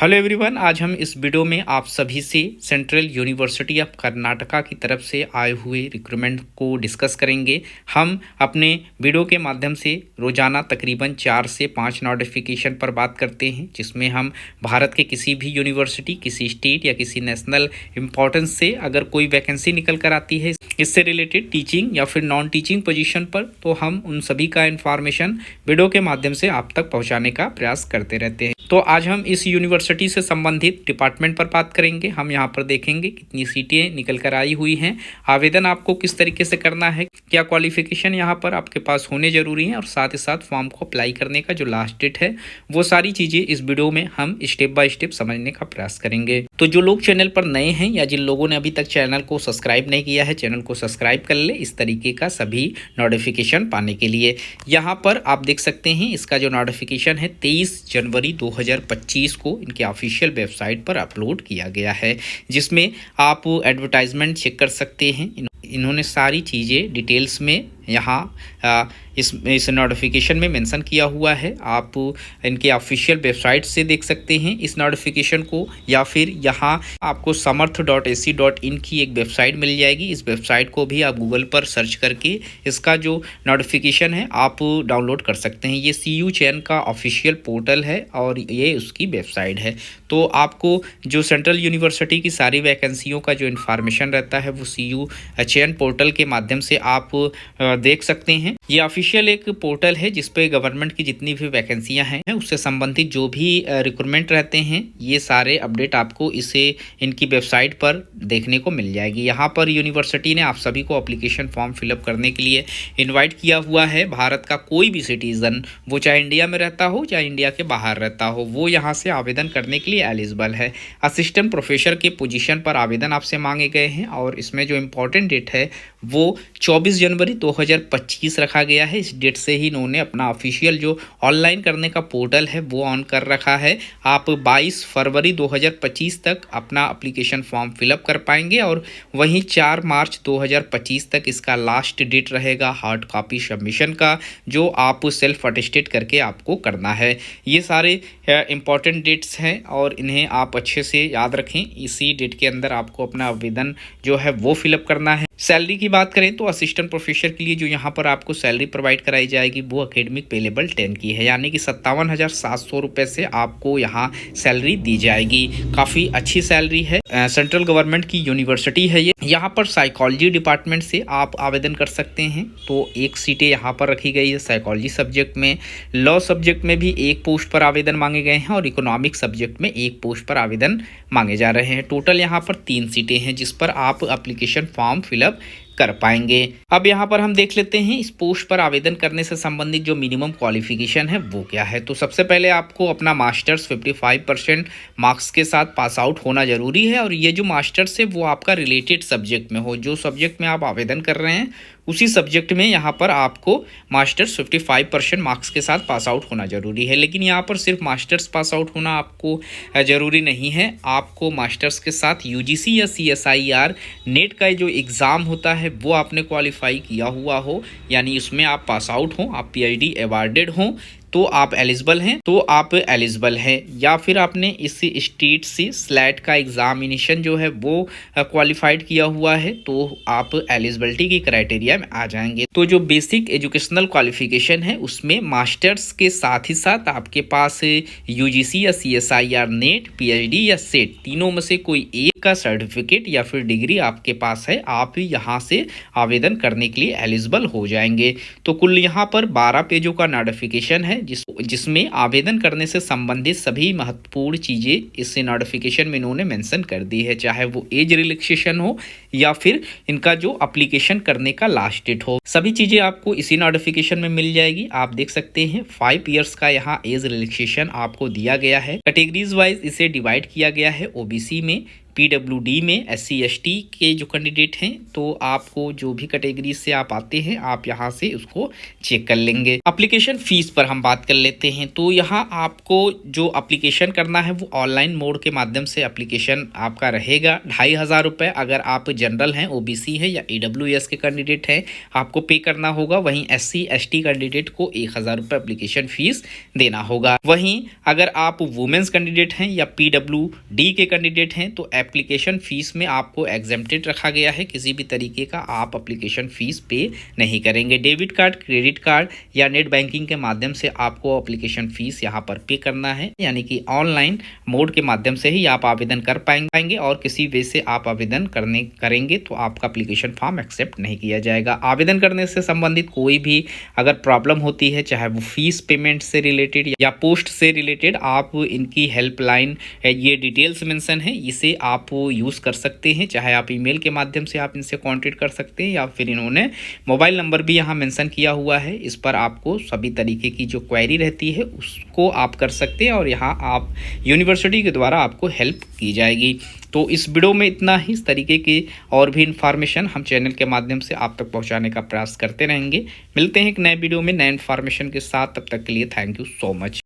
Hello everyone, आज हम इस वीडियो में आप सभी से सेंट्रल यूनिवर्सिटी ऑफ कर्नाटका की तरफ से आए हुए रिक्रूटमेंट को डिस्कस करेंगे। हम अपने वीडियो के माध्यम से रोज़ाना तकरीबन 4 से 5 नोटिफिकेशन पर बात करते हैं, जिसमें हम भारत के किसी भी यूनिवर्सिटी, किसी स्टेट या किसी नेशनल इम्पोर्टेंस से अगर कोई वैकेंसी निकल कर आती है इससे रिलेटेड टीचिंग या फिर नॉन टीचिंग पोजीशन पर, तो हम उन सभी का इन्फॉर्मेशन वीडियो के माध्यम से आप तक पहुँचाने का प्रयास करते रहते हैं। तो आज हम इस यूनिवर्सिटी से संबंधित डिपार्टमेंट पर बात करेंगे। हम यहाँ पर देखेंगे कितनी सीटें निकल कर आई हुई हैं, आवेदन आपको किस तरीके से करना है, क्या क्वालिफिकेशन यहाँ पर आपके पास होने जरूरी है और साथ ही साथ फॉर्म को अप्लाई करने का जो लास्ट डेट है, वो सारी चीज़ें इस वीडियो में हम स्टेप बाय स्टेप समझने का प्रयास करेंगे। तो जो लोग चैनल पर नए हैं या जिन लोगों ने अभी तक चैनल को सब्सक्राइब नहीं किया है, चैनल को सब्सक्राइब कर ले इस तरीके का सभी नोटिफिकेशन पाने के लिए। यहाँ पर आप देख सकते हैं इसका जो नोटिफिकेशन है 23 जनवरी 2025 को इनके ऑफिशियल वेबसाइट पर अपलोड किया गया है, जिसमें आप एडवर्टाइजमेंट चेक कर सकते हैं। इन्होंने सारी चीज़ें डिटेल्स में यहाँ इस नोटिफिकेशन में मेंशन किया हुआ है। आप इनके ऑफिशियल वेबसाइट से देख सकते हैं इस नोटिफिकेशन को, या फिर यहाँ आपको samarth.ac.in की एक वेबसाइट मिल जाएगी। इस वेबसाइट को भी आप गूगल पर सर्च करके इसका जो नोटिफिकेशन है आप डाउनलोड कर सकते हैं। ये CU चयन का ऑफिशियल पोर्टल है और ये उसकी वेबसाइट है। तो आपको जो सेंट्रल यूनिवर्सिटी की सारी वैकेंसियों का जो इन्फॉर्मेशन रहता है वो CU चयन पोर्टल के माध्यम से आप देख सकते हैं। ये ऑफिशियल एक पोर्टल है जिसपे गवर्नमेंट की जितनी भी वैकेंसियां हैं उससे संबंधित जो भी रिक्रूटमेंट रहते हैं ये सारे अपडेट आपको इसे इनकी वेबसाइट पर देखने को मिल जाएगी। यहाँ पर यूनिवर्सिटी ने आप सभी को एप्लीकेशन फॉर्म फिलअप करने के लिए इनवाइट किया हुआ है। भारत का कोई भी सिटीजन, वो चाहे इंडिया में रहता हो चाहे इंडिया के बाहर रहता हो, वो यहाँ से आवेदन करने के लिए एलिजिबल है। असिस्टेंट प्रोफेसर के पोजीशन पर आवेदन आपसे मांगे गए हैं और इसमें जो इम्पोर्टेंट डेट है वो 24 जनवरी 2025 रखा गया है। इस डेट से ही इन्होंने अपना ऑफिशियल जो ऑनलाइन करने का पोर्टल है वो ऑन कर रखा है। आप 22 फरवरी 2025 तक अपना एप्लीकेशन फॉर्म फिलअप कर पाएंगे और वहीं 4 मार्च 2025 तक इसका लास्ट डेट रहेगा हार्ड कॉपी सबमिशन का, जो आप सेल्फ अटेस्टेड करके आपको करना है। ये सारे इंपॉर्टेंट डेट्स हैं और इन्हें आप अच्छे से याद रखें। इसी डेट के अंदर आपको अपना आवेदन जो है वो फिलअप करना है। सैलरी की बात करें तो असिस्टेंट प्रोफेसर के लिए जो यहाँ पर आपको सैलरी प्रोवाइड कराई जाएगी वो एकेडमिक पे लेवल 10 की है, यानी कि 57,700 रुपये से आपको यहाँ सैलरी दी जाएगी। काफ़ी अच्छी सैलरी है। सेंट्रल गवर्नमेंट की यूनिवर्सिटी है ये। यहाँ पर साइकोलॉजी डिपार्टमेंट से आप आवेदन कर सकते हैं। तो एक सीटें यहाँ पर रखी गई है साइकोलॉजी सब्जेक्ट में। लॉ सब्जेक्ट में भी एक पोस्ट पर आवेदन मांगे गए हैं और इकोनॉमिक सब्जेक्ट में एक पोस्ट पर आवेदन मांगे जा रहे हैं। टोटल यहाँ पर 3 सीटें हैं जिस पर आप एप्लीकेशन फॉर्म फिलअप कर पाएंगे। अब यहाँ पर हम देख लेते हैं इस पोस्ट पर आवेदन करने से संबंधित जो मिनिमम क्वालिफिकेशन है वो क्या है। तो सबसे पहले आपको अपना मास्टर्स 55% मार्क्स के साथ पास आउट होना जरूरी है और ये जो मास्टर्स है वो आपका रिलेटेड सब्जेक्ट में हो। जो सब्जेक्ट में आप आवेदन कर रहे हैं उसी सब्जेक्ट में यहाँ पर आपको मास्टर्स 55% मार्क्स के साथ पास आउट होना जरूरी है। लेकिन यहाँ पर सिर्फ मास्टर्स पास आउट होना आपको ज़रूरी नहीं है। आपको मास्टर्स के साथ UGC या CSIR नेट का जो एग्ज़ाम होता है वो आपने क्वालिफाई किया हुआ हो, यानी उसमें आप पास आउट हों, आप PhD अवार्डेड हों तो आप एलिजिबल हैं। या फिर आपने इस स्टेट से स्लैट का एग्जामिनेशन जो है वो क्वालिफाइड किया हुआ है तो आप एलिजिबिलिटी की क्राइटेरिया में आ जाएंगे। तो जो बेसिक एजुकेशनल क्वालिफिकेशन है उसमें मास्टर्स के साथ ही साथ आपके पास UGC या CSIR नेट, PhD या सेट तीनों में से कोई एक का सर्टिफिकेट या फिर डिग्री आपके पास है, आप यहाँ से आवेदन करने के लिए एलिजिबल हो जाएंगे। तो कुल यहाँ पर 12 पेजों का नोटिफिकेशन है जिसमें आवेदन करने से संबंधित सभी महत्वपूर्ण चीज़ें इस नोटिफिकेशन में इन्होंने मेंशन कर दी है, चाहे वो एज रिलैक्सेशन हो या फिर इनका जो एप्लीकेशन करने का लास्ट डेट हो। सभी चीज़ें आपको इसी नोटिफिकेशन में मिल जाएगी। आप देख सकते हैं 5 ईयर्स का यहाँ एज रिलैक्सेशन आपको दिया गया है। कैटेगरीज वाइज इसे डिवाइड किया गया है। OBC में पीडब्ल्यूडी में SC/ST के जो कैंडिडेट हैं, तो आपको जो भी कैटेगरी से आप आते हैं, आप यहाँ से उसको चेक कर लेंगे। एप्लीकेशन फ़ीस पर हम बात कर लेते हैं। तो यहाँ आपको जो एप्लीकेशन करना है वो ऑनलाइन मोड के माध्यम से एप्लीकेशन आपका रहेगा। 2500 रुपये अगर आप जनरल हैं, OBC हैं या EWS के कैंडिडेट हैं, आपको पे करना होगा। वहीं SC/ST कैंडिडेट को 1000 रुपये एप्लीकेशन फ़ीस देना होगा। वहीं अगर आप वुमेंस कैंडिडेट हैं या PWD के कैंडिडेट हैं, तो एप्लीकेशन फ़ीस में आपको एग्जेम्प्टेड रखा गया है। किसी भी तरीके का आप एप्लीकेशन फ़ीस पे नहीं करेंगे। डेबिट कार्ड, क्रेडिट कार्ड या नेट बैंकिंग के माध्यम से आपको एप्लीकेशन फ़ीस यहाँ पर पे करना है, यानी कि ऑनलाइन मोड के माध्यम से ही आप आवेदन कर पाएंगे और किसी वे से आप आवेदन करेंगे तो आपका एप्लीकेशन फॉर्म एक्सेप्ट नहीं किया जाएगा। आवेदन करने से संबंधित कोई भी अगर प्रॉब्लम होती है, चाहे वो फीस पेमेंट से रिलेटेड या पोस्ट से रिलेटेड, आप इनकी हेल्पलाइन, ये डिटेल्स मेंशन है, इसे आप यूज़ कर सकते हैं। चाहे आप ईमेल के माध्यम से आप इनसे कांटेक्ट कर सकते हैं या फिर इन्होंने मोबाइल नंबर भी यहाँ मेंशन किया हुआ है। इस पर आपको सभी तरीके की जो क्वेरी रहती है उसको आप कर सकते हैं और यहाँ आप यूनिवर्सिटी के द्वारा आपको हेल्प की जाएगी। तो इस वीडियो में इतना ही। इस तरीके की और भी इन्फॉर्मेशन हम चैनल के माध्यम से आप तक पहुँचाने का प्रयास करते रहेंगे। मिलते हैं एक नए वीडियो में नए इन्फॉर्मेशन के साथ। तब तक के लिए थैंक यू सो मच।